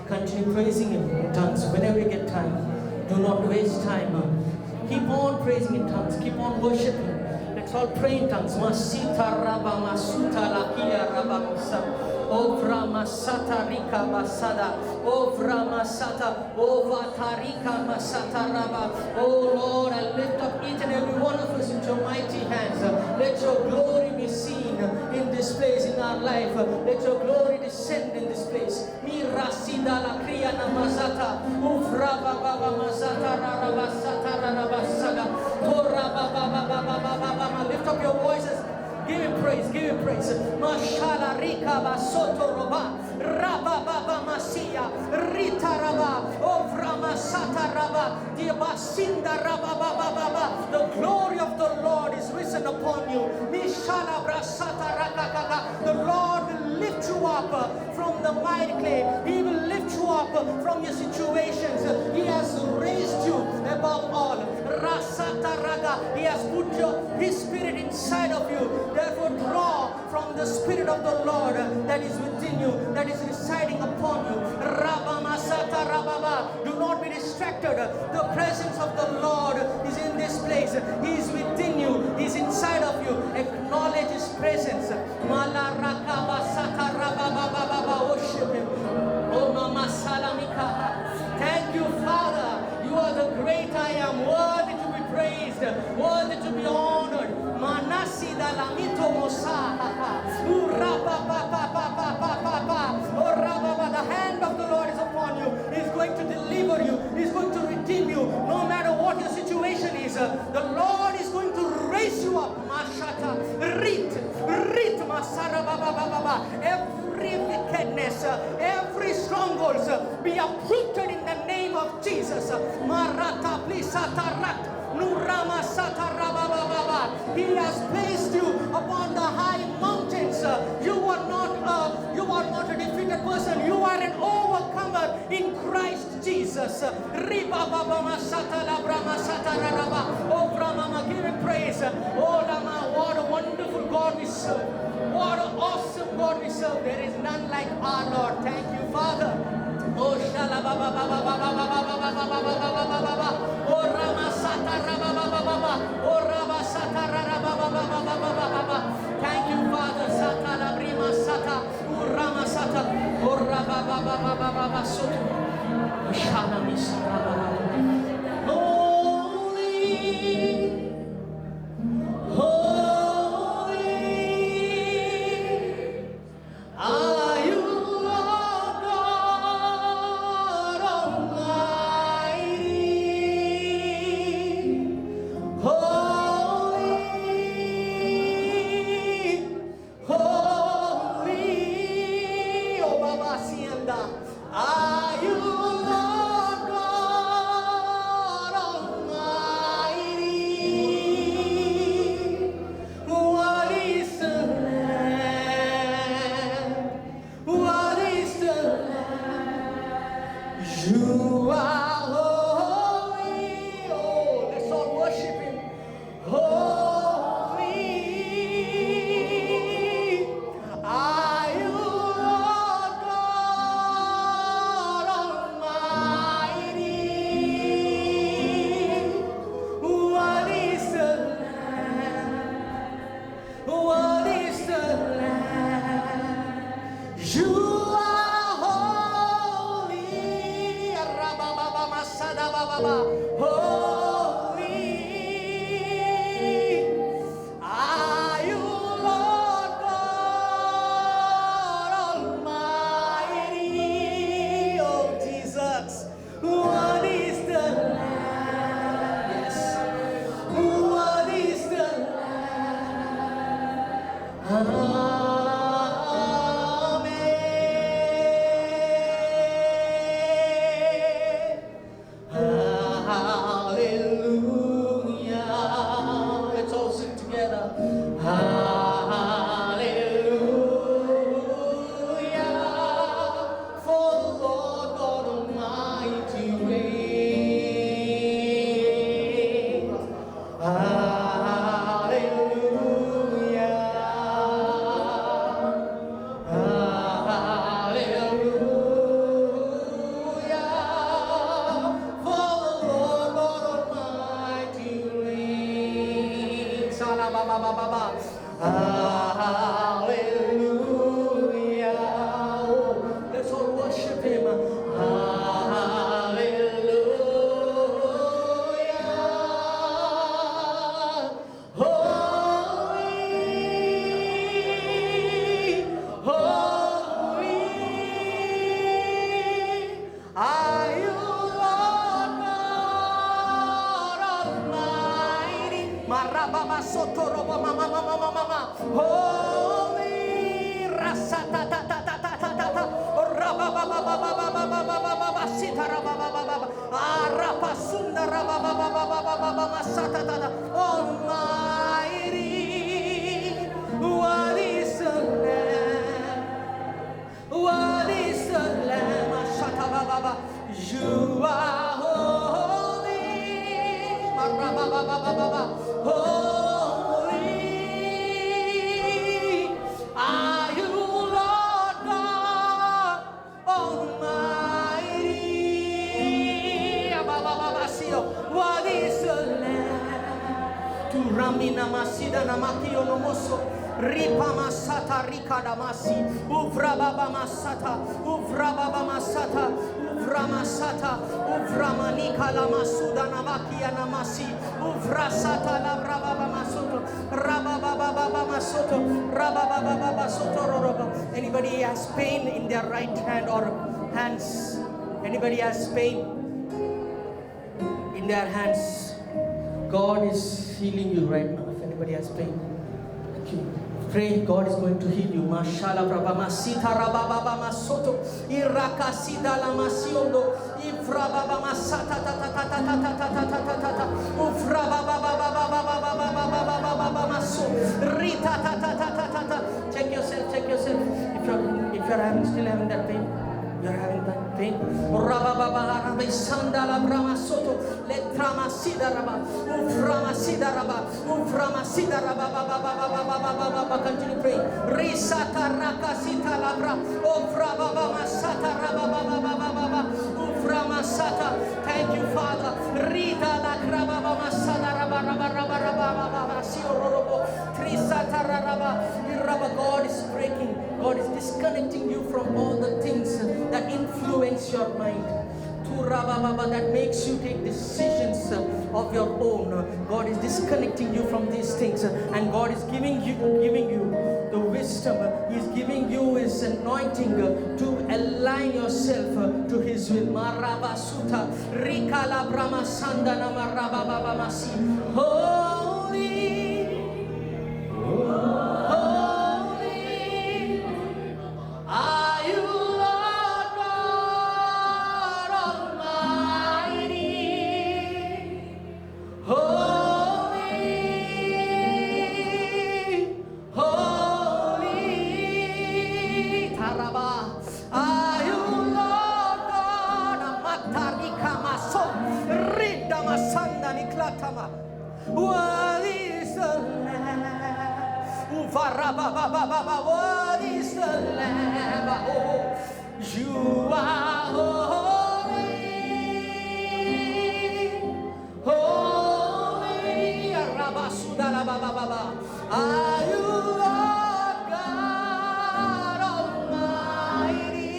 Continue praising Him in tongues whenever you get time. Do not waste time. Keep on praising in tongues. Keep on worshiping. Let's all pray in tongues. Masita Rabba Masuta Lakia Rabba Musa. O Vramasata Rika Masada. O Vramasata. O Vatarika Masata Rabba. Oh Lord, I lift up each and every one of us into your mighty hands. Let your glory be seen in this place in our life. Let your glory descend in this place. Mirasida la Kriya Namazata. Uvraba Baba Mazata Rabasata Rabasada. Toraba Baba Baba. Lift up your voices. Give Him praise, give Him praise. Mashala Rika Basoto Roba, Rabba Baba Masia, Rita Rabba, Ovrama Sata Rabba, Diabasinda Rabba Baba Baba. The glory of the Lord is risen upon you. Mishala Brasata Rakaka. The Lord will lift you up from the miry clay. He will lift you up from your situations. He has raised you above all. Rasata Raga. He has put His Spirit inside of you. Therefore draw from the Spirit of the Lord that is within you, that is residing upon you. Rabba Masata Rababa. Do not be distracted. The presence of the Lord is in this place. He is within you. He is inside of you. Acknowledge His presence. Mala Rakaba Sata Rababa. Worship Him. Oh Mama Salamika. Thank you, Father. You are the great I am, worthy to be praised, worthy to be honored. Manasi dalamito mosaha. The hand of the Lord is upon you. He's going to deliver you. He's going to redeem you. No matter what your situation is, the Lord is going to raise you up. Mashata. Rit masara baba. Every wickedness, every strongholds be uprooted in the name of Jesus. Marata plisata rat. Nurama Satarababa. He has placed you upon the high mountains. You are not a defeated person. You are an overcomer in Christ Jesus. Ribababa Satalabrama Satarababa. Oh Brahma, give Him praise. Oh Lama, what a wonderful God we serve. What an awesome God we serve. There is none like our Lord. Thank you, Father. Oh Shala Baba Baba Baba Baba Baba. Oh Rama Sata Raba Baba. Oh Rama Sata Raba Baba. Thank you, Father. Sata Labrima Sata. Oh Rama Sata. Oh Raba Baba Soto. Oh Shala Misara Baba. Hallelujah. Let's all worship him. Hallelujah. Holy, holy are you, Lord God Almighty. Marababa sotoroba mama mama mama. Holy rasata ta ta ta ta ta ta ta. Rababa baba baba baba baba sitara baba baba. Arapa sundara baba baba baba baba sata ta ta. Almighty, what is the Lamb? What is the Lamb? Shata baba baba. You are holy. Maraba baba baba. Holy are you, Lord God Almighty. What is the Lamb? To Ramina Masida Namakio Nomoso. Ripa Masata Rikada Masi. Uvra Baba Masata. Uvra Baba Masata. Uvra Masata. Uvra Manika la Masuda Namakia Namasi. Uvra Sata la Braba Masoto. Rababa Baba Masoto. Rababa Baba Soto Roba. Anybody has pain in their right hand or hands? Anybody has pain in their hands? God is healing you right now. If anybody has pain, thank you. Pray, God is going to heal you. Mashallah, Brahma, Sita, Rababa, Masoto, Iraka, Sida, Lamasiondo, Ifrababa, Masata, Tata, Tata, Tata, Tata, Tata, Ufrababa, Maso, Rita, Tata, Tata, Tata. Check yourself, check yourself. If you're still having that pain, you're having that pain. Rababa, Rabbi Sandala, Brahma Soto, let Brahma Sidaraba, Uframa Sidaraba, Uframa Sidaraba, Baba, continue praying. Risata Raka Sita Labra, Ufraba Masata Rababa, Uframa Sata. Thank you, Father. Rita la Krababa Masada Rabba, Siorobo, Trisata Rabba. God is breaking, God is disconnecting you from all the things that influence your mind. That makes you take decisions of your own. God is disconnecting you from these things, and God is giving you the wisdom. He's giving you His anointing to align yourself to His will. Maraba Suta Rikala Brahma Sandana Maraba Masi. Holy, holy are you, Lord God Almighty. Holy, holy, Taraba, are you, Lord God? Amatarika maso, Rida masanda niklatama. What is the Lamb? Uvarababa, what is the Lamb? Oh, you are holy, holy. Arabasudala baba. Are you, Lord God Almighty?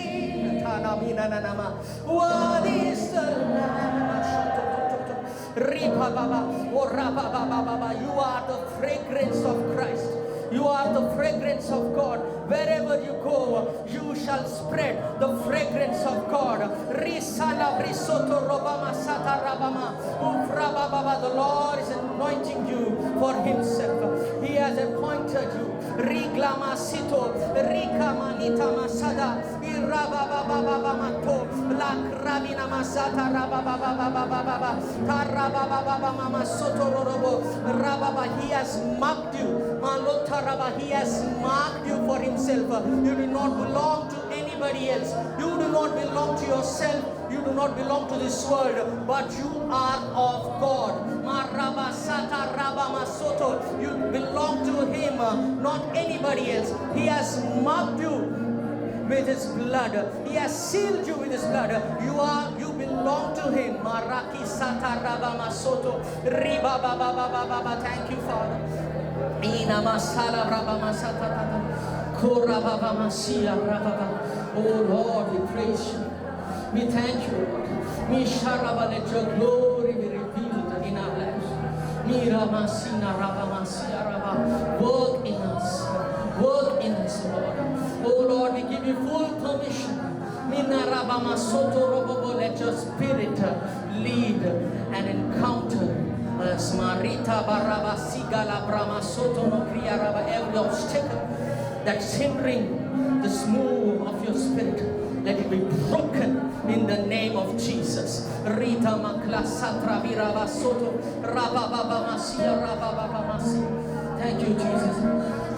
Tanamina. What is the Lamb? Ripa baba, oraba baba. You are the fragrance of Christ. You are the fragrance of God. Wherever you go, you shall spread the fragrance of God. Risala brisoto robama sata rabama. Ufraba baba. The Lord is anointing you for Himself. He has appointed you. Riglama sito, rikamanita masada, iraba baba mato, la krabina masata rababa baba, taraba baba mama soto robo, rababa. He has marked you. He has marked you for Himself. You do not belong to anybody else. You do not belong to yourself. You do not belong to this world, but you are of God. Maraba sata raba masoto. You belong to Him, not anybody else. He has marked you with His blood. He has sealed you with His blood. You belong to Him. Maraki sata raba masoto. Riba baba. Thank you, Father. Ina masala raba masata tata. Kora baba masia raba. Oh Lord, we praise you. We thank you, Lord. Misharaba, let your glory be revealed in our lives. Mira masina raba masia raba. Work in us, Lord. Oh Lord, we give you full permission. Mina raba masoto robobo, let your spirit lead and encounter us. Marita baraba sigala brama soto no kriya raba. Every obstacle that's hindering the move of your spirit, let it be broken in the name of Jesus. Rita makla satra virava soto rababa masia rababa masia. Thank you, Jesus.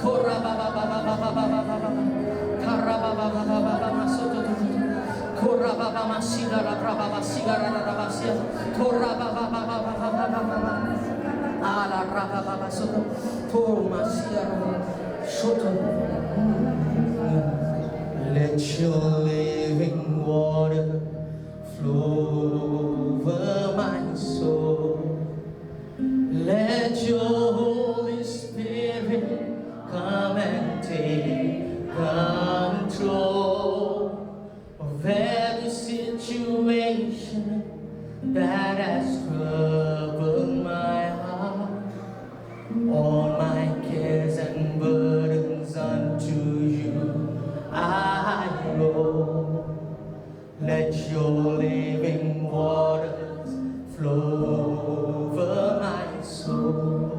Kora baba baba baba baba baba. Karaba baba baba masoto. Kora baba masia rababa masia rababa masia. Kora baba baba baba baba. Ala rababa soto. Kora masia soto. Let your living water flow over my soul. Let your Holy Spirit come and take control of every situation that has troubled my heart. All my cares and burdens unto you I roll. Let your living waters flow over my soul.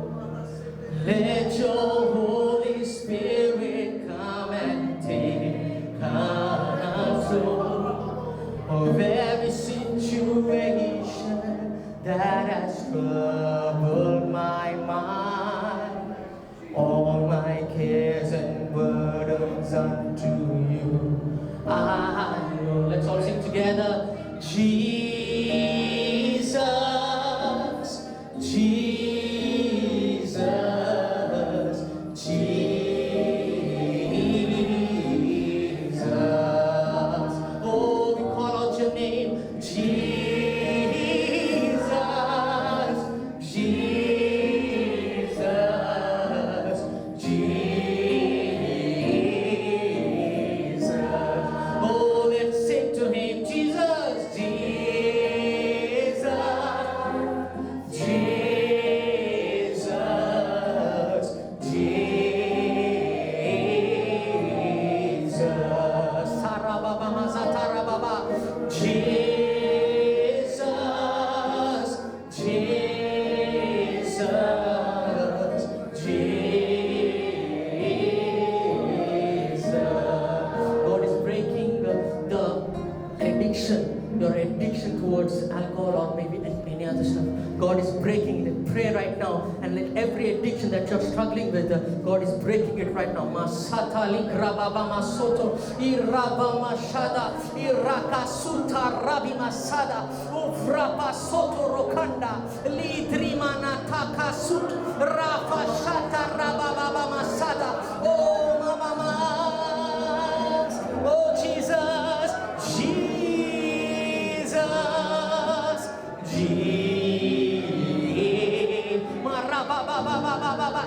Let your Holy Spirit come and take control of every situation that has troubled my mind. All my cares and burdens unto you I know. Let's all sing together. Jesus, Jesus, Jesus. Oh, we call out your name. Jesus, Jesus, Jesus. Oh, let's sing to him. Jesus, Jesus, Jesus, Jesus. Sarababa mazatarababa. Jesus, Jesus, Jesus. God is breaking the addiction, your addiction towards alcohol or maybe any other stuff. God is breaking it. Pray right now and let every addiction that you're struggling with, God is breaking it right now. Masata ligrababa masoto iraba mashada iraka suta rabi masada ufrapa soto rokanda lidrimana taka sut rafa shata rababa masada. Oh mama, oh Jesus, Jesus,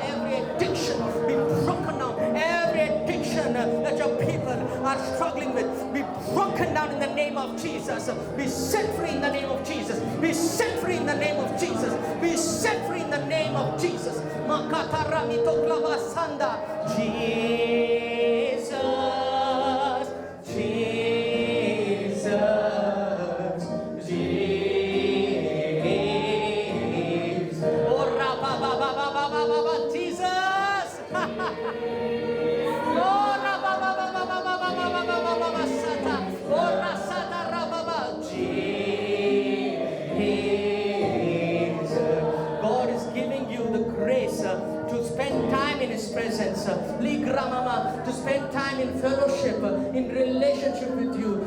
every addiction be broken down. Every addiction that your people are struggling with be broken down in the name of Jesus. Be set free in the name of Jesus. Be set free in the name of Jesus. Be set free in the name of Jesus. Jesus, Jesus, Jesus. Oh, Jesus. Oh, Jesus. God is giving you the grace to spend time in His presence, to spend time in fellowship, in relationship with you.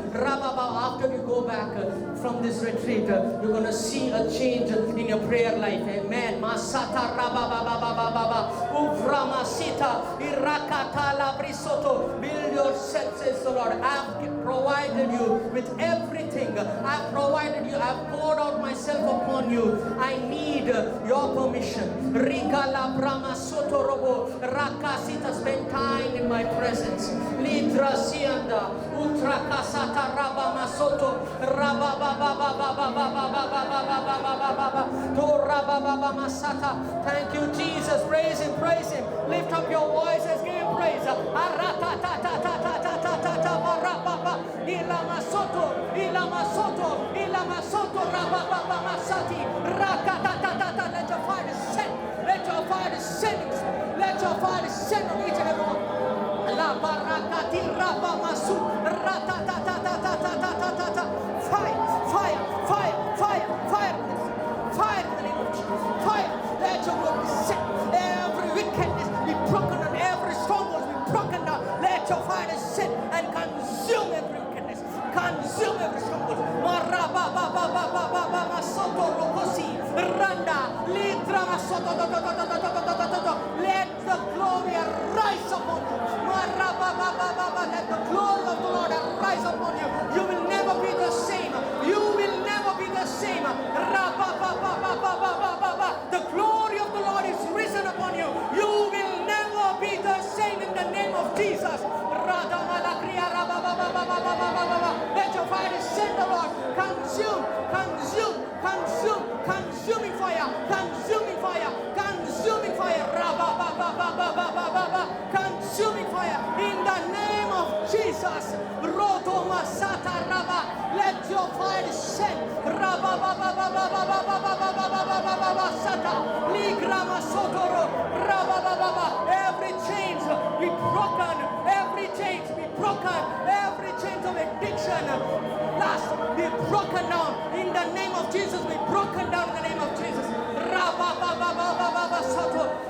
after you go back from this retreat, you're going to see a change in your prayer life. Amen. Masata rababababababa. Uvramasita irakata labrisoto. Build yourself, says the Lord. I've provided you with everything. I've provided you. I've poured out myself upon you. I need your permission. Rigala bramasoto robo. Rakasita. Spend time in my presence. Lidra sianda. Utrakasata rabamasoto. Rabababababababababababababababababa. To rabababamasata. Thank you, Jesus. Praise Him. Praise Him. Lift up your voices. Give Him praise. Ilamasoto, rabababamasati, rakatatata. Let your fire descend. Let your fire descend. Let your fire descend on each and every one. La barakati rabamasu, ratatatatatatatata. Fire, fire, fire, fire, fire. Fire in the name of Jesus. Fire. Let your word descend. Every wickedness be broken down. Every stronghold be broken down. Let your fire descend and consume every wickedness. Consume every stronghold. Marabababababababamasoto rokosi. Randa. Litra masoto. Let the glory arise upon you. Marabababababa. Let the glory of the Lord arise upon you. You will never be the same. You will never be the same. The glory of the Lord is risen upon you. You will never be the same in the name of Jesus. Let your fire descend, the Lord. Consume, consume, consume, consuming fire, consuming fire, consuming fire, consuming fire in the name of Jesus. Let your fire descend. Every chains be broken. Every chains be broken. Every chains of addiction, lust be broken down in the name of Jesus. Be broken down in the name of Jesus.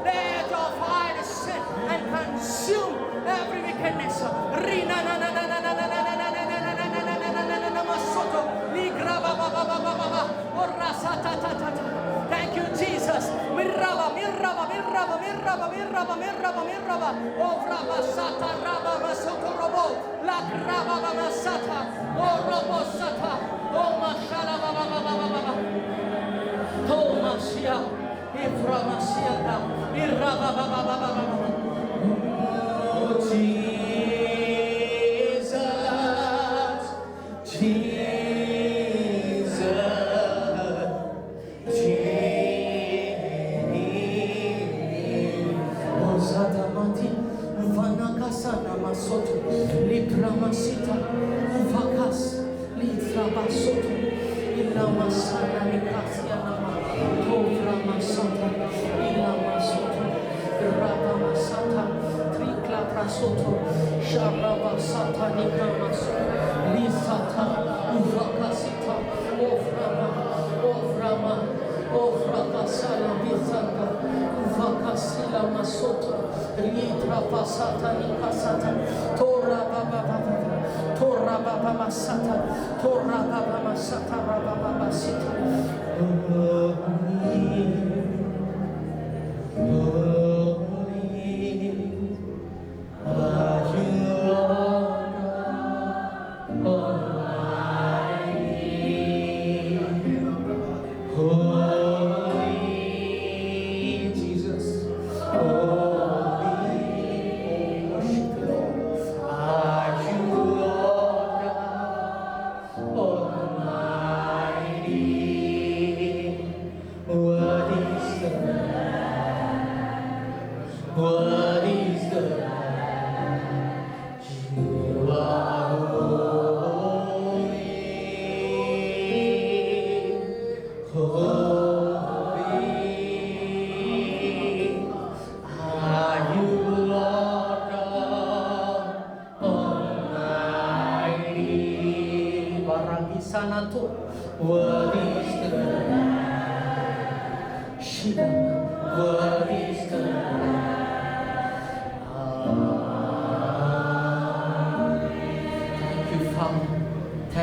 Let your fire descend and consume every wickedness. Thank you, Jesus. Mirraba. Oh, Rabasata, Rabamasoko Robo, La Rabamasata, oh, Robosata, oh, Mashala Baba, oh, Masia, Iframasianda, Irababa. Oh, Jesus, Zadamati, Vanakasana Masoto, Lipramasita, Uvakas, Litrabasoto, Ilamasana Nikasianama, Tovramasata, Ilamasoto, Rabamasata, Trikla Prasoto, Sharabasata Nikamaso, Lisata, Uvakasita, Ofrabasala Bizanda, Uvakasila Masoto, Litra Pasata Nikasata, Tora Baba Masata, Rababa Sita.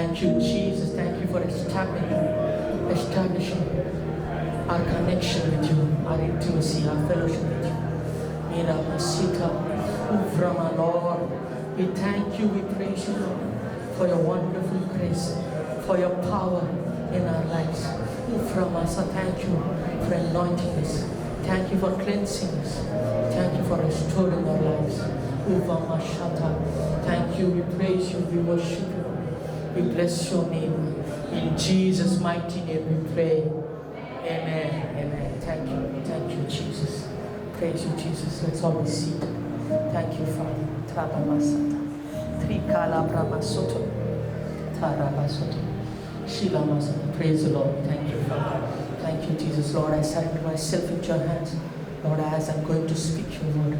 Thank you, Jesus. Thank you for establishing our connection with you, our intimacy, our fellowship with you. Mira Masita, from our Lord. We thank you, we praise you, Lord, for your wonderful grace, for your power in our lives. From us, thank you for anointing us. Thank you for cleansing us. Thank you for restoring our lives. Thank you, we praise you, we worship you. We bless your name. In Jesus' mighty name we pray. Amen. Amen. Thank you, Jesus. Praise you, Jesus. Let's all be seated. Thank you, Father. Trabamasata. Trikala Brahmasoto. Tarabasoto. Shilamasata. Praise the Lord. Thank you, Father. Thank you, Jesus. Lord, I surrender myself into your hands. Lord, as I'm going to speak your word,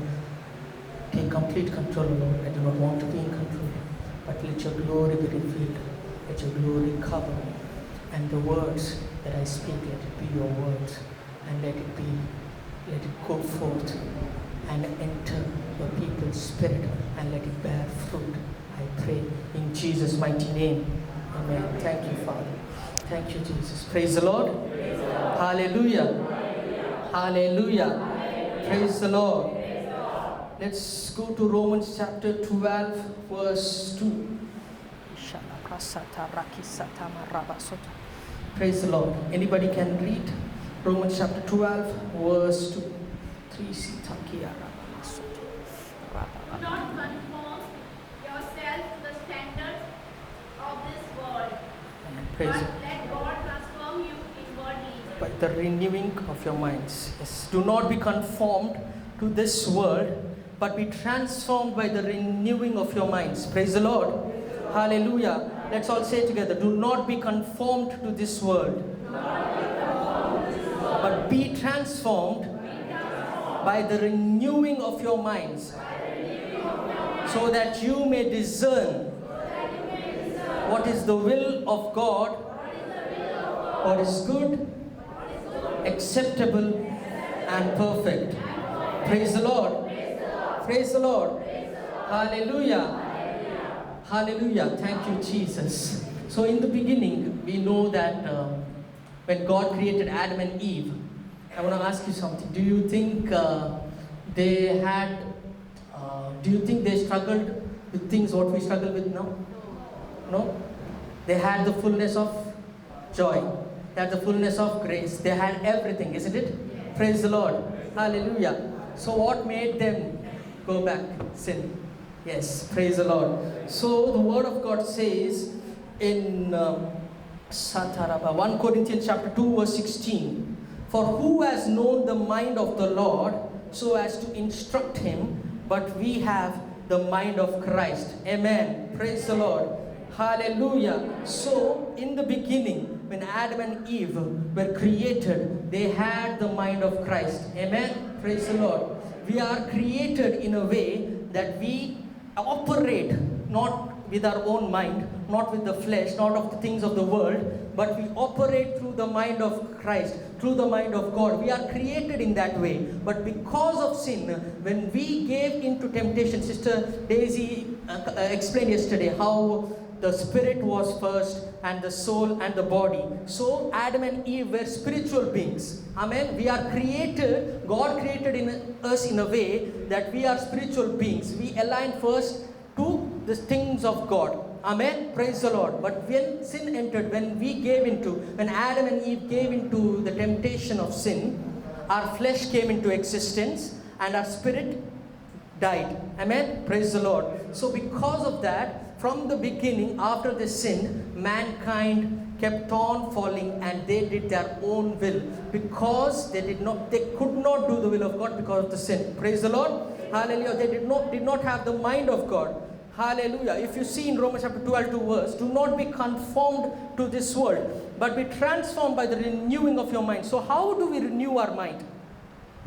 take complete control, Lord. I do not want to be in control, but let your glory be revealed. Let your glory cover me. And the words that I speak, let it be your words. And let it go forth and enter your people's spirit and let it bear fruit. I pray in Jesus' mighty name. Amen. Thank you, Father. Thank you, Jesus. Praise the Lord. Praise the Lord. Hallelujah. Hallelujah. Hallelujah. Praise the Lord. Praise the Lord. Let's go to Romans chapter 12, verse 2. Praise the Lord. Anybody can read Romans chapter 12, verse 2. Do not conform yourself to the standards of this world, but let God transform you inwardly. By the renewing of your minds. Yes. Do not be conformed to this world, but be transformed by the renewing of your minds. Praise the Lord. Hallelujah. Let's all say together. Do not be conformed to this world, but be transformed by the renewing of your minds, so that you may discern what is the will of God, what is good, acceptable, and perfect. Praise the Lord. Praise the Lord. Hallelujah. Hallelujah. Thank you, Jesus. So in the beginning, we know that when God created Adam and Eve, I want to ask you something. Do you think they struggled with things what we struggle with now? No? They had the fullness of joy. They had the fullness of grace. They had everything, isn't it? Praise the Lord. Hallelujah. So what made them go back? Sin. Yes, praise the Lord. So the word of God says in 1 Corinthians chapter 2 verse 16, for who has known the mind of the Lord so as to instruct him, but we have the mind of Christ. Amen. Praise the Lord. Hallelujah. So in the beginning, when Adam and Eve were created, they had the mind of Christ. Amen. Praise the Lord. We are created in a way that we operate not with our own mind, not with the flesh, not of the things of the world, but we operate through the mind of Christ, through the mind of God. We are created in that way. But because of sin, when we gave into temptation, Sister Daisy explained yesterday how the spirit was first and the soul and the body. So Adam and Eve were spiritual beings. Amen. We are created, God created in us in a way that we are spiritual beings. We align first to the things of God. Amen. Praise the Lord. But when sin entered, when Adam and Eve gave into the temptation of sin, our flesh came into existence and our spirit died. Amen. Praise the Lord. So because of that, from the beginning, after the sin, mankind kept on falling and they did their own will because they could not do the will of God because of the sin. Praise the Lord. Hallelujah. They did not have the mind of God. Hallelujah. If you see in Romans chapter 12 2 verse, do not be conformed to this world, but be transformed by the renewing of your mind. So how do we renew our mind?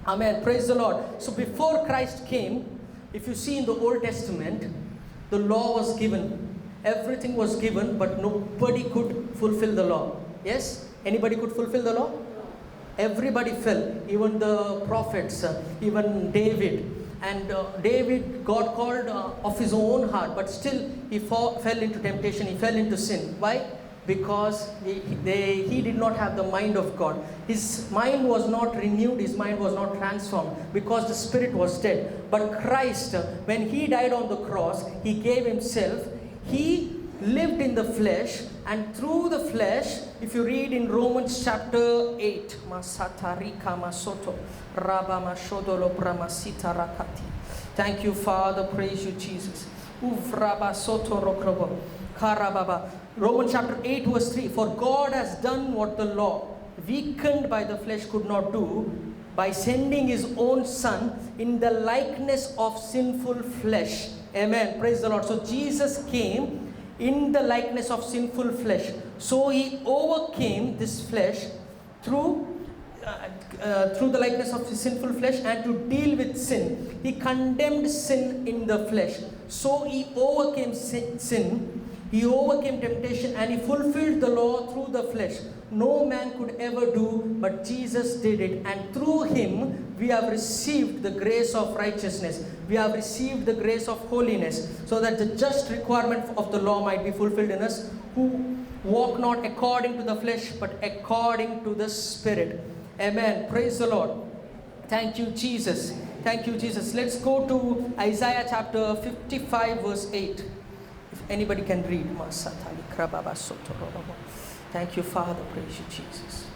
Amen. Praise the Lord. So before Christ came, if you see in the Old Testament, the law was given. Everything was given, but nobody could fulfill the law. Yes? Anybody could fulfill the law? Everybody fell. Even the prophets, even David. And David, God called of his own heart, but still he fell into temptation, he fell into sin. Why? Because he did not have the mind of God. His mind was not renewed, his mind was not transformed, because the spirit was dead. But Christ, when he died on the cross, he gave himself, he lived in the flesh, and through the flesh, if you read in Romans chapter 8, thank you, Father, praise you, Jesus. Romans chapter 8 verse 3, for God has done what the law, weakened by the flesh, could not do, by sending his own Son in the likeness of sinful flesh. Amen. Praise the Lord. So Jesus came in the likeness of sinful flesh. So he overcame this flesh through the likeness of his sinful flesh, and to deal with sin. He condemned sin in the flesh. So he overcame sin. He overcame temptation, and he fulfilled the law through the flesh. No man could ever do, but Jesus did it. And through him, we have received the grace of righteousness. We have received the grace of holiness, so that the just requirement of the law might be fulfilled in us, who walk not according to the flesh, but according to the Spirit. Amen. Praise the Lord. Thank you, Jesus. Thank you, Jesus. Let's go to Isaiah chapter 55 verse 8. If anybody can read. Thank you, Father. Praise you, Jesus.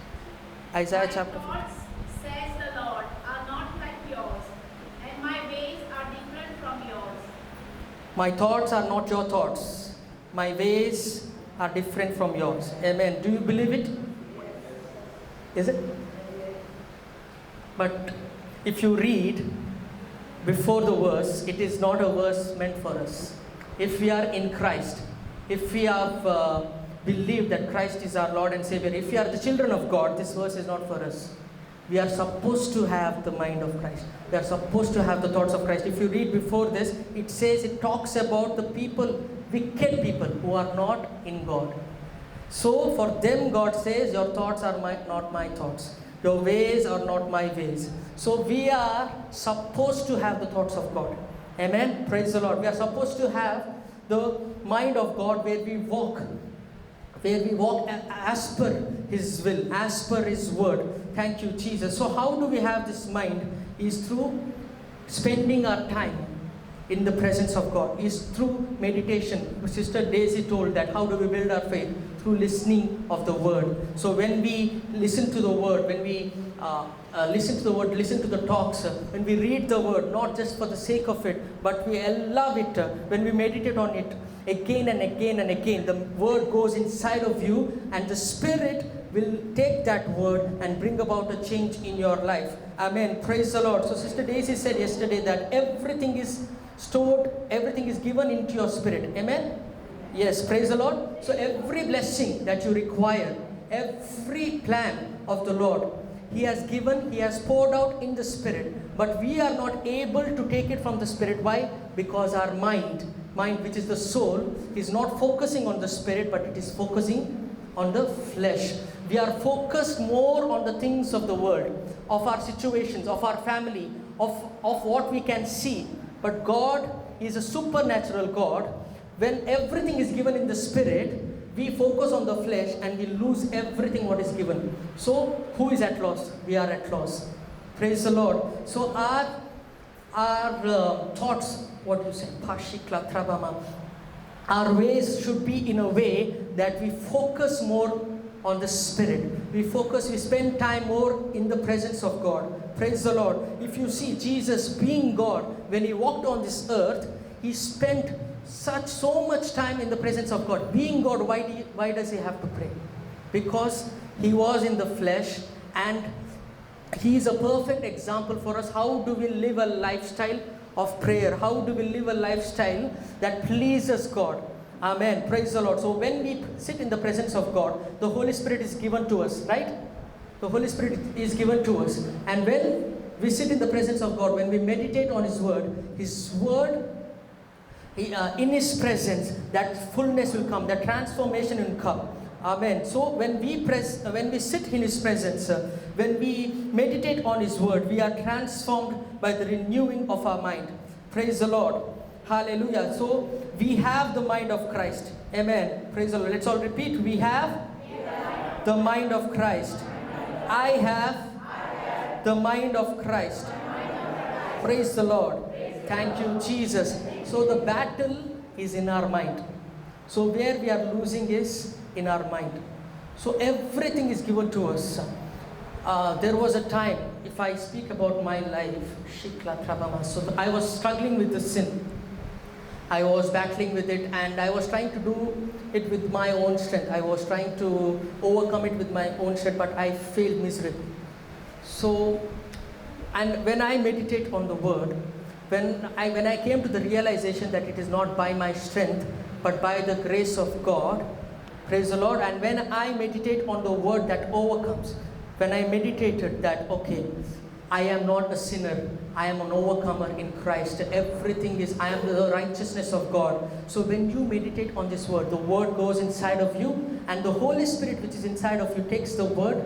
Isaiah chapter 55. My thoughts, says the Lord, are not like yours, and my ways are different from yours. My thoughts are not your thoughts. My ways are different from yours. Amen. Do you believe it? Is it? But if you read before the verse, it is not a verse meant for us. If we are in Christ, if we have believed that Christ is our Lord and Savior, if we are the children of God, this verse is not for us. We are supposed to have the mind of Christ. We are supposed to have the thoughts of Christ. If you read before this, it talks about the people, wicked people who are not in God. So for them, God says, your thoughts are not my thoughts. Your ways are not my ways. So we are supposed to have the thoughts of God. Amen. Praise the Lord. We are supposed to have the mind of God, where we walk as per his will, as per his word. Thank you, Jesus. So how do we have this mind? Is through spending our time in the presence of God, is through meditation. Sister Daisy told that how do we build our faith? Through listening of the word. So when we listen to the word, when we listen to the word, listen to the talks, when we read the word, not just for the sake of it, but we love it, when we meditate on it again and again and again, the word goes inside of you, and the Spirit will take that word and bring about a change in your life. Amen. Praise the Lord. So Sister Daisy said yesterday that everything is stored, everything is given into your spirit. Amen. Yes, praise the Lord. So every blessing that you require, every plan of the Lord, He has given, He has poured out in the Spirit. But we are not able to take it from the Spirit. Why? Because our mind, which is the soul, is not focusing on the Spirit, but it is focusing on the flesh. We are focused more on the things of the world, of our situations, of our family, of what we can see. But God is a supernatural God. When everything is given in the Spirit, we focus on the flesh and we lose everything what is given. So, who is at loss? We are at loss. Praise the Lord. So, our thoughts, what you say, our ways should be in a way that we focus more on the Spirit. We spend time more in the presence of God. Praise the Lord. If you see Jesus being God, when He walked on this earth, He spent so much time in the presence of God. Being God, why does He have to pray? Because He was in the flesh, and He is a perfect example for us. How do we live a lifestyle of prayer? How do we live a lifestyle that pleases God? Amen. Praise the Lord. So when we sit in the presence of God, the Holy Spirit is given to us, right? The Holy Spirit is given to us. And when we sit in the presence of God, when we meditate on His Word, in His presence, that fullness will come, that transformation will come. Amen. So when we sit in His presence, when we meditate on His word, we are transformed by the renewing of our mind. Praise the Lord. Hallelujah. So we have the mind of Christ. Amen. Praise the Lord. Let's all repeat. We have the mind of Christ. I have the mind of Christ. Praise the Lord. Thank you, Jesus. So the battle is in our mind. So where we are losing is in our mind. So everything is given to us. There was a time, if I speak about my life, so I was struggling with the sin. I was battling with it, and I was trying to do it with my own strength. I was trying to overcome it with my own strength, but I failed miserably. So, and when I meditate on the word, when I came to the realization that it is not by my strength, but by the grace of God, praise the Lord, and when I meditate on the word that overcomes, when I meditated that, okay, I am not a sinner, I am an overcomer in Christ. Everything is, I am the righteousness of God. So when you meditate on this word, the word goes inside of you, and the Holy Spirit which is inside of you takes the word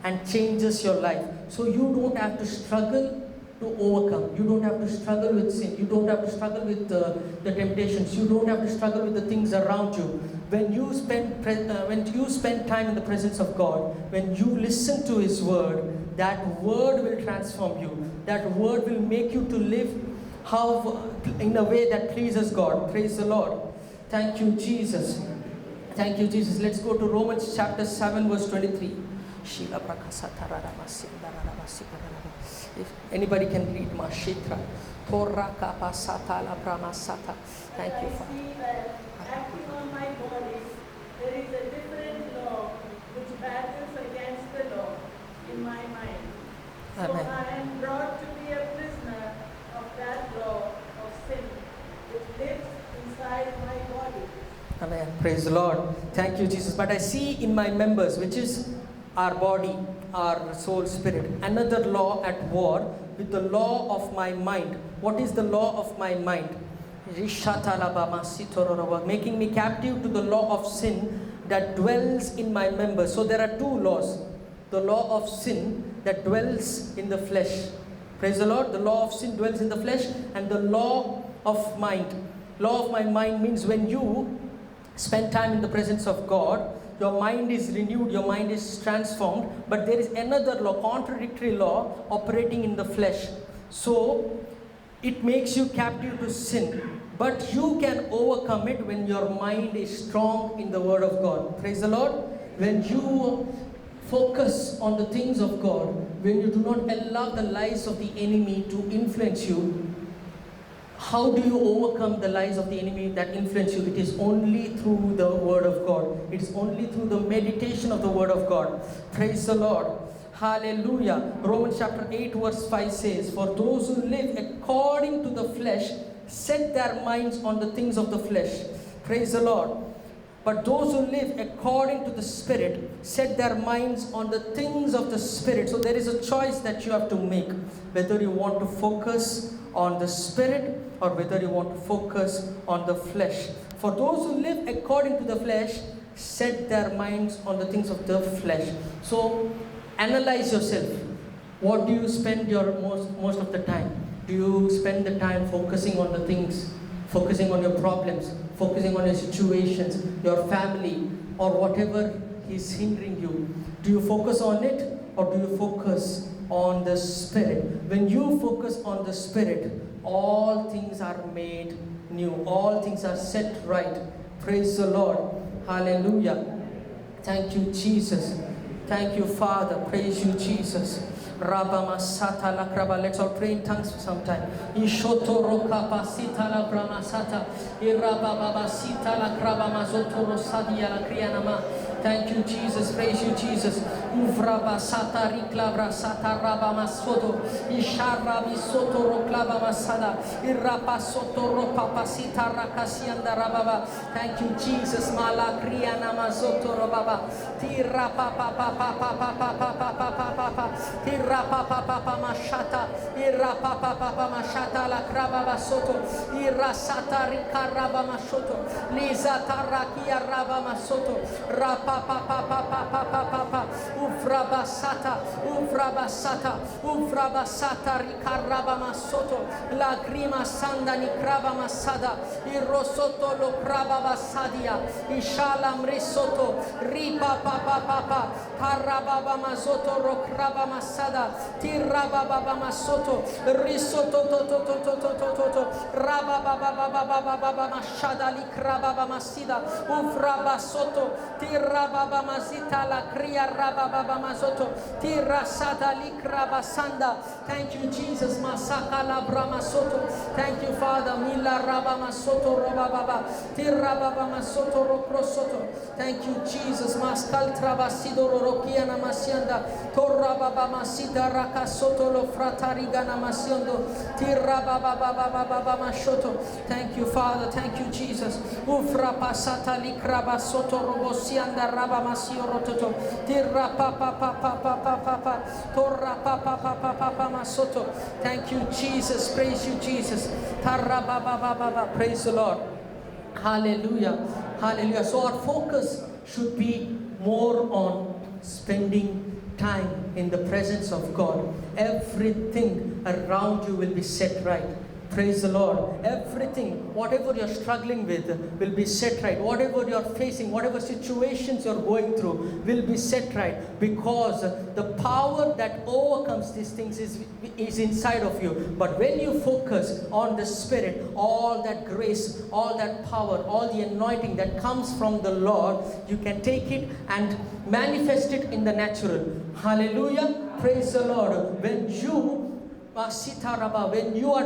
and changes your life. So you don't have to struggle to overcome. You don't have to struggle with sin. You don't have to struggle with the temptations. You don't have to struggle with the things around you. When you spend time in the presence of God, when you listen to His word, that word will transform you. That word will make you to live in a way that pleases God. Praise the Lord. Thank you, Jesus. Thank you, Jesus. Let's go to Romans chapter 7, verse 23. If anybody can read Mashitra. Thank you, Father. Acting on my body, there is a different law which battles against the law in my mind. So Amen. I am brought to be a prisoner of that law of sin which lives inside my body. Amen. Praise the Lord. Thank you, Jesus. But I see in my members, which is our body, our soul, spirit, another law at war with the law of my mind. What is the law of my mind? Making me captive to the law of sin that dwells in my members. So there are two laws. The law of sin that dwells in the flesh. Praise the Lord. The law of sin dwells in the flesh, and the law of mind. Law of my mind means when you spend time in the presence of God, your mind is renewed, your mind is transformed, but there is another law, contradictory law operating in the flesh. So it makes you captive to sin, but you can overcome it when your mind is strong in the word of God. Praise the Lord. When you focus on the things of God, when you do not allow the lies of the enemy to influence you, how do you overcome the lies of the enemy that influence you? It is only through the word of God. It is only through the meditation of the word of God. Praise the Lord. Hallelujah. Romans chapter 8 verse 5 says, "For those who live according to the flesh set their minds on the things of the flesh." Praise the Lord. But those who live according to the Spirit set their minds on the things of the Spirit. So there is a choice that you have to make, whether you want to focus on the Spirit or whether you want to focus on the flesh. For those who live according to the flesh set their minds on the things of the flesh. So analyze yourself. What do you spend your most of the time? Do you spend the time focusing on the things, focusing on your problems, focusing on your situations, your family, or whatever is hindering you? Do you focus on it, or do you focus on the Spirit? When you focus on the Spirit, all things are made new. All things are set right. Praise the Lord. Hallelujah. Thank you, Jesus. Thank you, Father. Praise you, Jesus. Let's all pray in tongues for some time. Thank you, you, Jesus. Praise you, Jesus. Uvraba sata riklavra sata raba masoto. Ishara bisoto roklava masada. Irapa soto ropa pasita rakasianda rababa. Thank you, Jesus. Malakria namazoto robaba. Tira papa papa papa papa papa papa. Tira papa papa mashata. Ira papa papa mashata la krababa soto. Ira sata rikaraba mashoto. Liza tarakia raba masoto. Rapa papa papa papa papa. Ufrabasata. Ufrabasata. Ufrabasata rikaraba masoto. La grima sanda ni kraba masada. Irosoto lo kraba basadia. Ishala mrisoto. Ripa papa papa. Karababa masoto ro kraba masada. Tiraba baba masoto. Risoto to to to to to to to. Raba baba baba baba baba mashada li kraba baba masida. Ufraba soto. Tiraba baba mazita la kria raba baba masoto. Tirasada li kraba sanda. Thank you, Jesus. Masaka la brama soto. Thank you, Father. Mila raba masoto roba baba. Tiraba masoto ro soto. Thank you, Jesus. Maskal trabasido rokia na masianda. Torra baba masida raka soto lo fratariga na masiondo. Tiraba baba baba baba mashoto. Thank you, Father. Thank you, Jesus. Ufra pasata likraba soto robosianda raba masio rototo. Tirra papa papa papa papa. Torra papa papa papa masoto. Thank you, Jesus. Praise you, Jesus. Tarra baba baba. Praise the Lord. Hallelujah. Hallelujah. So our focus should be more on spending time in the presence of God. Everything around you will be set right. Praise the Lord. Everything, whatever you're struggling with, will be set right. Whatever you're facing, whatever situations you're going through, will be set right. Because the power that overcomes these things is inside of you. But when you focus on the Spirit, all that grace, all that power, all the anointing that comes from the Lord, you can take it and manifest it in the natural. Hallelujah. Praise the Lord. When you are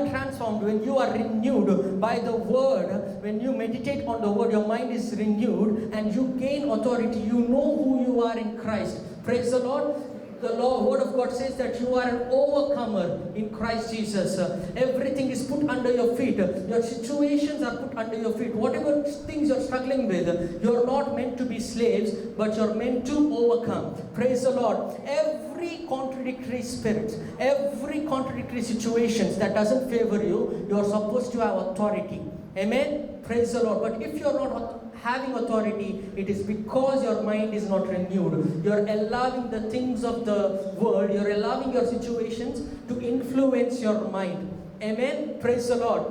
transformed, when you are renewed by the word, when you meditate on the word, your mind is renewed and you gain authority. You know who you are in Christ. Praise the Lord. The word of God says that you are an overcomer in Christ Jesus. Everything is put under your feet. Your situations are put under your feet. Whatever things you're struggling with, you're not meant to be slaves, but you're meant to overcome. Praise the Lord. Every contradictory spirit, every contradictory situations that doesn't favor you, you're supposed to have authority. Amen. Praise the Lord. But if you're not having authority, it is because your mind is not renewed. You're allowing the things of the world, you're allowing your situations to influence your mind. Amen. Praise the Lord.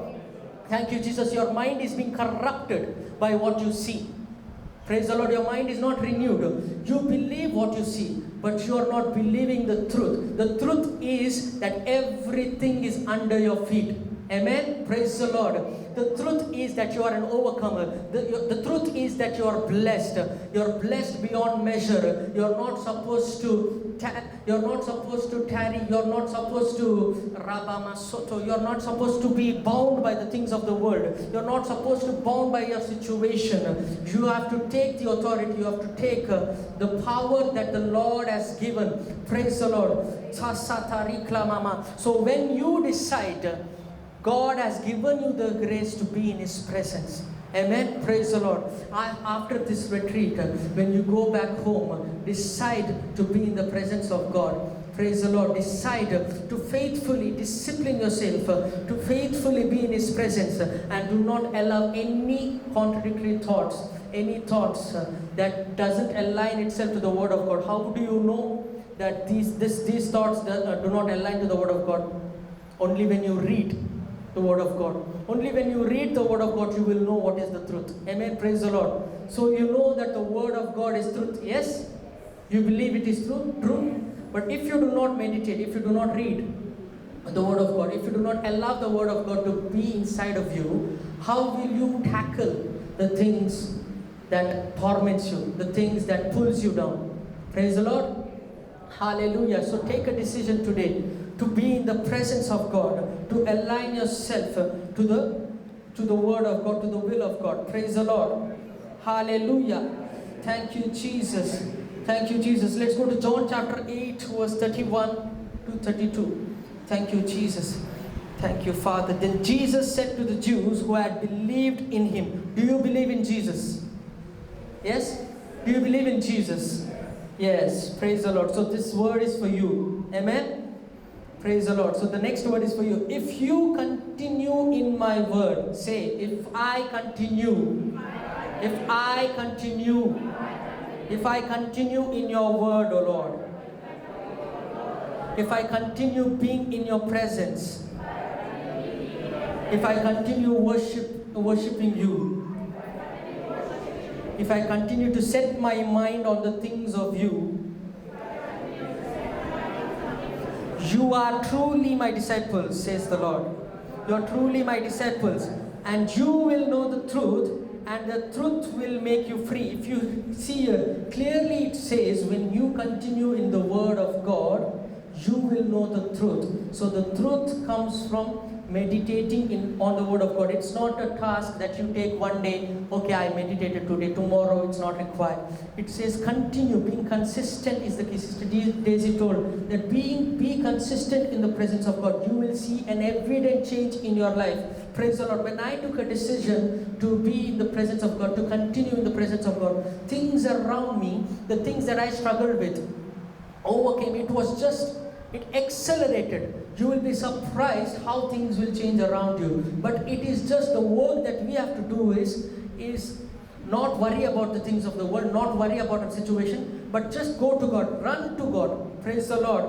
Thank you, Jesus. Your mind is being corrupted by what you see. Praise the Lord. Your mind is not renewed. You believe what you see, but you are not believing the truth. The truth is that everything is under your feet. Amen. Praise the Lord. The truth is that you are an overcomer. The truth is that you are blessed. You're blessed beyond measure. You're not supposed to tarry. You're not supposed to rabamasoto. You're not supposed to be bound by the things of the world. You're not supposed to be bound by your situation. You have to take the authority. You have to take the power that the Lord has given. Praise the Lord. So when you decide, God has given you the grace to be in His presence. Amen. Praise the Lord. After this retreat, when you go back home, decide to be in the presence of God. Praise the Lord. Decide to faithfully discipline yourself, to faithfully be in His presence, and do not allow any contradictory thoughts, any thoughts that doesn't align itself to the Word of God. How do you know that these thoughts do not align to the Word of God? Only when you read the Word of God. Only when you read the Word of God, you will know what is the truth. Amen. Praise the Lord. So you know that the Word of God is truth. Yes? You believe it is true? But if you do not meditate, if you do not read the Word of God, if you do not allow the Word of God to be inside of you, how will you tackle the things that torments you, the things that pulls you down? Praise the Lord. Hallelujah. So take a decision today to be in the presence of God, to align yourself to the Word of God, to the will of God. Praise the Lord. Hallelujah. Thank you, Jesus. Thank you, Jesus. Let's go to John chapter 8, verse 31 to 32. Thank you, Jesus. Thank you, Father. Then Jesus said to the Jews who had believed in him, do you believe in Jesus? Yes? Do you believe in Jesus? Yes. Praise the Lord. So this word is for you. Amen? Praise the Lord. So the next word is for you. If you continue in my word, say, if I continue. If I continue. If I continue in your word, O Lord. If I continue being in your presence. If I continue worshiping you. If I continue to set my mind on the things of you. You are truly my disciples, says the Lord. You are truly my disciples. And you will know the truth, and the truth will make you free. If you see here, clearly it says, when you continue in the word of God, you will know the truth. So the truth comes from meditating on the word of God. It's not a task that you take one day, okay, I meditated today, tomorrow it's not required. It says continue, being consistent is the key. Sister Daisy told that be consistent in the presence of God. You will see an evident change in your life. Praise the Lord. When I took a decision to be in the presence of God, to continue in the presence of God, things around me, the things that I struggled with, overcame. It accelerated. You will be surprised how things will change around you. But it is just the work that we have to do is not worry about the things of the world, not worry about a situation, but just go to God, run to God. Praise the Lord.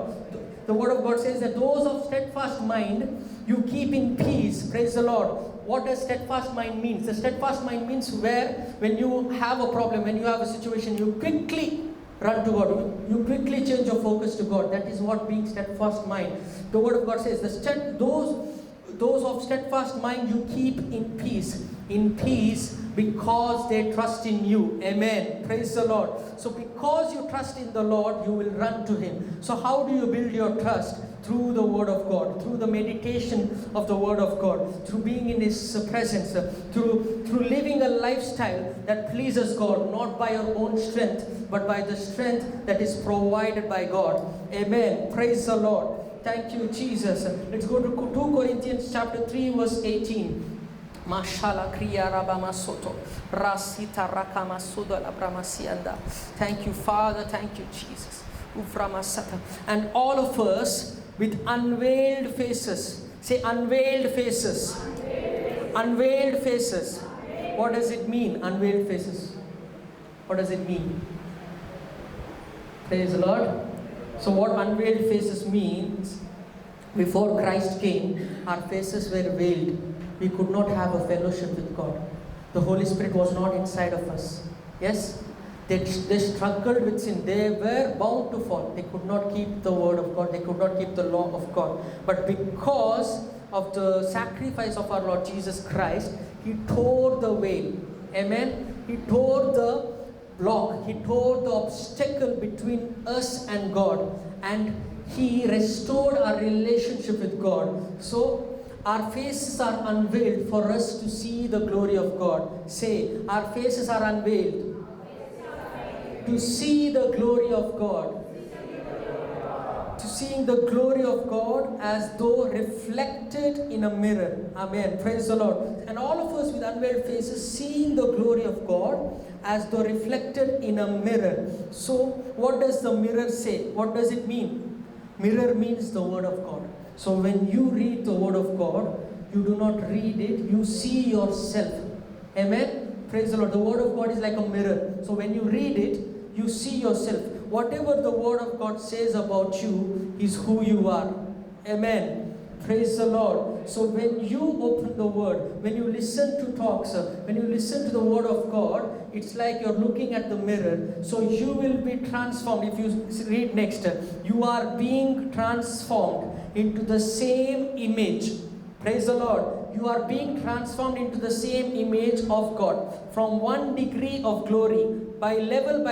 The word of God says that those of steadfast mind, you keep in peace. Praise the Lord. What does steadfast mind mean? The steadfast mind means when you have a problem, when you have a situation, you quickly run to God. You quickly change your focus to God. That is what being steadfast mind. The word of God says, those of steadfast mind you keep in peace because they trust in you. Amen. Praise the Lord. So because you trust in the Lord, you will run to him. So how do you build your trust? Through the word of God, through the meditation of the word of God, through being in his presence, through living a lifestyle that pleases God, not by your own strength, but by the strength that is provided by God. Amen. Praise the Lord. Thank you, Jesus. Let's go to 2 Corinthians chapter 3, verse 18. Mashala kriya rabama soto rasita rakama suda la bramasianda. Thank you, Father. Thank you, Jesus. Uframasata. And all of us with unveiled faces. Say unveiled faces. Unveiled faces. What does it mean? Unveiled faces. What does it mean? Praise the Lord. So what unveiled faces means, before Christ came, our faces were veiled. We could not have a fellowship with God. The Holy Spirit was not inside of us. Yes? They struggled with sin. They were bound to fall. They could not keep the word of God. They could not keep the law of God. But because of the sacrifice of our Lord Jesus Christ, he tore the veil. Amen? He tore the block. He tore the obstacle between us and God. And he restored our relationship with God. So our faces are unveiled for us to see the glory of God. Say, our faces are unveiled to see the glory of God. To seeing the glory of God as though reflected in a mirror. Amen. Praise the Lord. And all of us with unveiled faces seeing the glory of God as though reflected in a mirror. So what does the mirror say? What does it mean? Mirror means the word of God. So when you read the word of God, you do not read it, you see yourself. Amen. Praise the Lord. The word of God is like a mirror. So when you read it, you see yourself. Whatever the word of God says about you is who you are. Amen. Praise the Lord. So when you open the word, when you listen to talks, when you listen to the word of God, it's like you're looking at the mirror. So you will be transformed. If you read next, you are being transformed into the same image. Praise the Lord. You are being transformed into the same image of God. From one degree of glory, by level,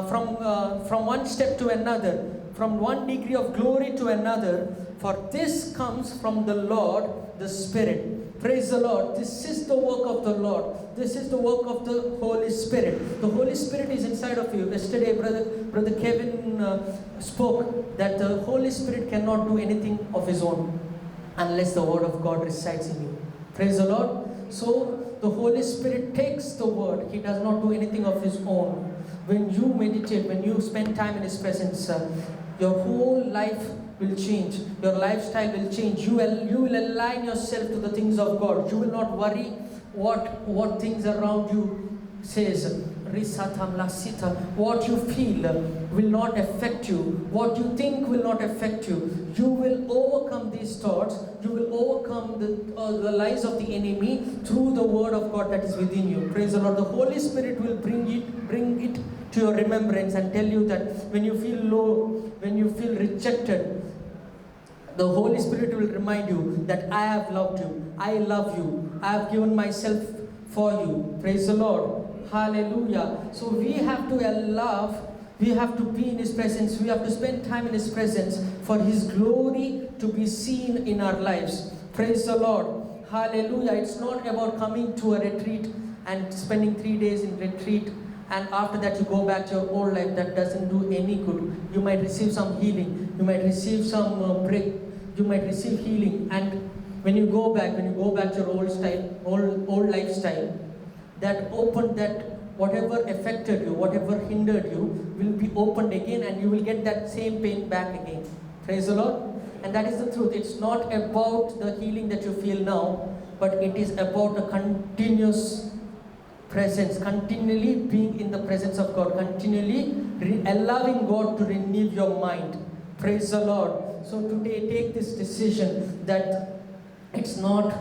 from one step to another, from one degree of glory to another. For this comes from the Lord, the Spirit. Praise the Lord. This is the work of the Lord. This is the work of the Holy Spirit. The Holy Spirit is inside of you. Yesterday, Brother Kevin spoke that the Holy Spirit cannot do anything of his own unless the Word of God resides in you. Praise the Lord. So, the Holy Spirit takes the Word. He does not do anything of his own. When you meditate, when you spend time in His presence, your whole life will change. Your lifestyle will change. You will align yourself to the things of God. You will not worry what things around you says. What you feel will not affect you. What you think will not affect you. You will overcome these thoughts. You will overcome the lies of the enemy through the Word of God that is within you. Praise the Lord. The Holy Spirit will bring it to your remembrance and tell you that when you feel low, when you feel rejected, the Holy Spirit will remind you that I have loved you. I love you. I have given myself for you. Praise the Lord. Hallelujah. So we have to we have to be in His presence. We have to spend time in His presence for His glory to be seen in our lives. Praise the Lord. Hallelujah. It's not about coming to a retreat and spending 3 days in retreat and after that you go back to your old life. That doesn't do any good. You might receive some healing. You might receive some break. You might receive healing. And when you go back to your old lifestyle, that whatever affected you, whatever hindered you, will be opened again and you will get that same pain back again. Praise the Lord. And that is the truth. It's not about the healing that you feel now, but it is about a continuous presence, continually being in the presence of God, continually allowing God to renew your mind. Praise the Lord. So today take this decision that it's not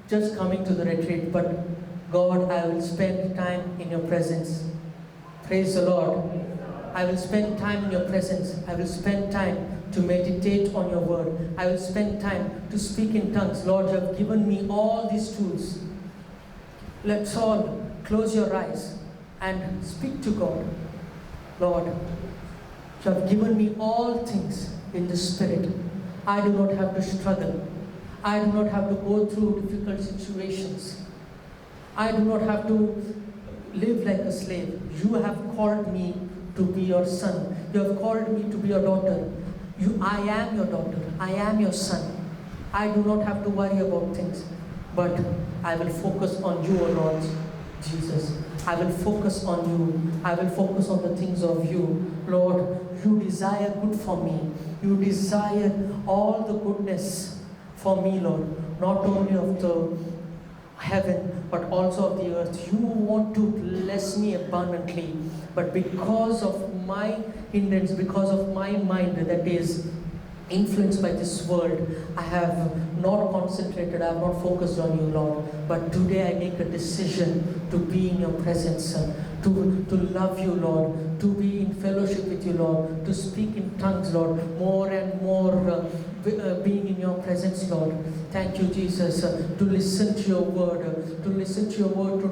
just coming to the retreat, but God, I will spend time in your presence. Praise the Lord. I will spend time in your presence. I will spend time to meditate on your word. I will spend time to speak in tongues. Lord, you have given me all these tools. Let's all close your eyes and speak to God. Lord, you have given me all things in the Spirit. I do not have to struggle. I do not have to go through difficult situations. I do not have to live like a slave. You have called me to be your son. You have called me to be your daughter. I am your daughter. I am your son. I do not have to worry about things, but I will focus on you, O Lord Jesus. I will focus on you. I will focus on the things of you. Lord, you desire good for me. You desire all the goodness for me, Lord. Not only of the heaven, but also of the earth. You want to bless me abundantly. But because of my hindrance, because of my mind that is influenced by this world, I have not concentrated, I have not focused on you, Lord. But today I make a decision to be in your presence, to love you, Lord, to be in fellowship with you, Lord, to speak in tongues, Lord, more and more being in your presence, Lord. Thank you, Jesus, to listen to your word, to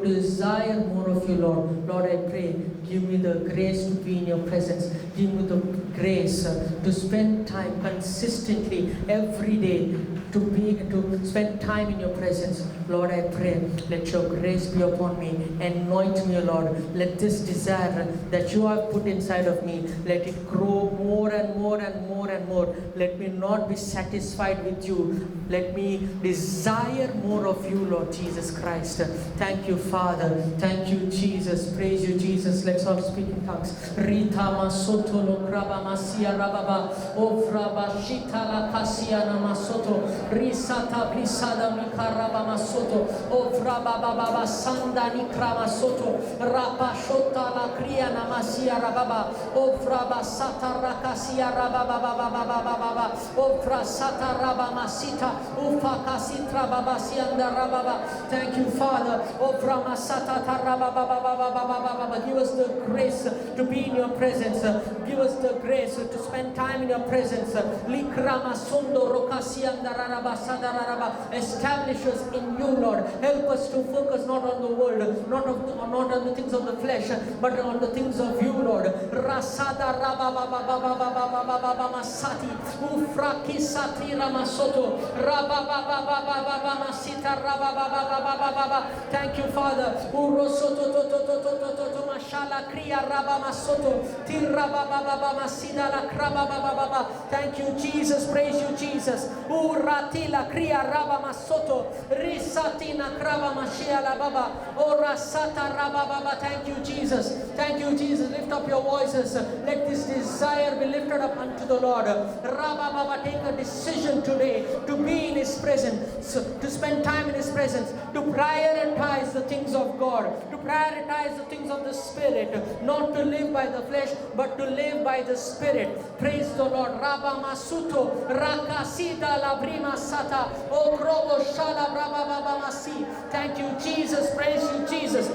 desire more of you, Lord. Lord, I pray, give me the grace to be in your presence. Give me the grace to spend time consistently every day, to spend time in your presence. Lord, I pray, let your grace be upon me. Anoint me, Lord. Let this desire that you have put inside of me, let it grow more and more and more and more. Let me not be satisfied with you. Let me desire more of you, Lord Jesus Christ. Thank you, Father. Thank you, Jesus. Praise you, Jesus. Let's all speak in tongues. Rita masoto lo kraba masia rababa. Ofraba shita la kasia na masoto. Risata brisada mikaraba masoto. Ofraba baba sanda nikra masoto. Rapa shota la kriya na masia rababa. Ofraba sata rakasia rababa baba baba. Ofra sata raba masita. Ufa kasitra baba sianda rababa. Thank you, Father. Ofra masata taraba baba. Give us the grace to be in your presence. Give us the grace to spend time in your presence. Likrama sondo rokasianda raraba sadararaba. Establish us in you, Lord. Help us to focus not on the world, not on the things of the flesh, but on the things of you, Lord. Rasada Rababa Masati, Ufraki Satira Masoto, Rababa Masita Rababa. Thank you, Father. Urosoto Toto Mashala Kriya Rabamasoto, Tirababa Masida La Krababa. Thank you, Jesus. Praise you, Jesus. Uratila Kriya Rabamasoto, Risatina Kraba Mashia La Baba, Orasata Rababa. Thank you, Jesus. Thank you, Jesus. Lift up your voices. Let this desire be lifted up unto the Lord. Rababa, take a decision today to be in His presence, to spend time in His presence, to prioritize the things of God, to prioritize the things of the Spirit, not to live by the flesh, but to live by the Spirit. Praise the Lord. Rabba Masuto, Rakasida Labrima Sata, O Krobo Shala Brababa Masi. Thank you, Jesus. Praise you, Jesus.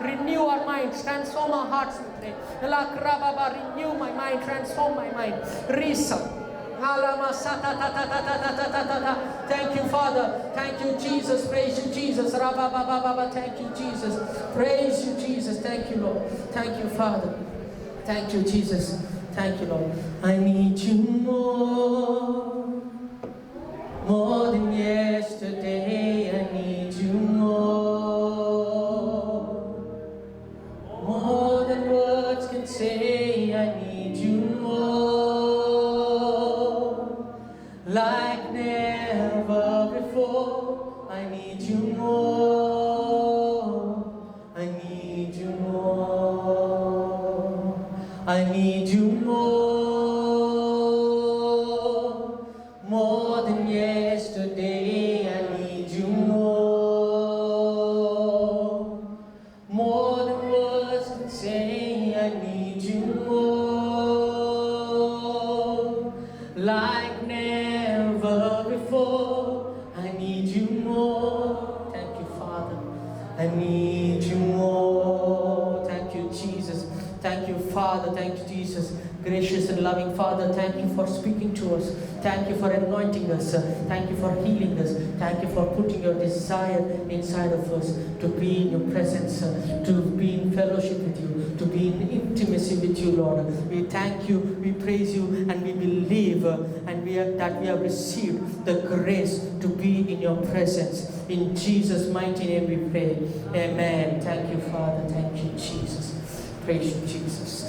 Renew our minds, transform our hearts today. Renew my mind, transform my mind. Risa. Thank you, Father. Thank you, Jesus. Praise you, Jesus. Thank you, Jesus. Praise you, Jesus. Thank you, Lord. Thank you, Father. Thank you, Jesus. Thank you, Lord. I need you more than yesterday. I need you more than words can say. I need you like never before. I need you more. I need you more. I need you more than yesterday. I need you more than words can say. I need you like never before. I need you more. Thank you, Father. I need you more. Thank you, Jesus. Thank you, Father. Thank you, Jesus. Gracious and loving Father, thank you for speaking to us. Thank you for anointing us. Thank you for healing us. Thank you for putting your desire inside of us to be in your presence, to be in fellowship with you, to be in intimacy with you, Lord. We thank you, we praise you, and we believe that we have received the grace to be in your presence. In Jesus' mighty name we pray. Amen. Thank you, Father. Thank you, Jesus. Praise you, Jesus.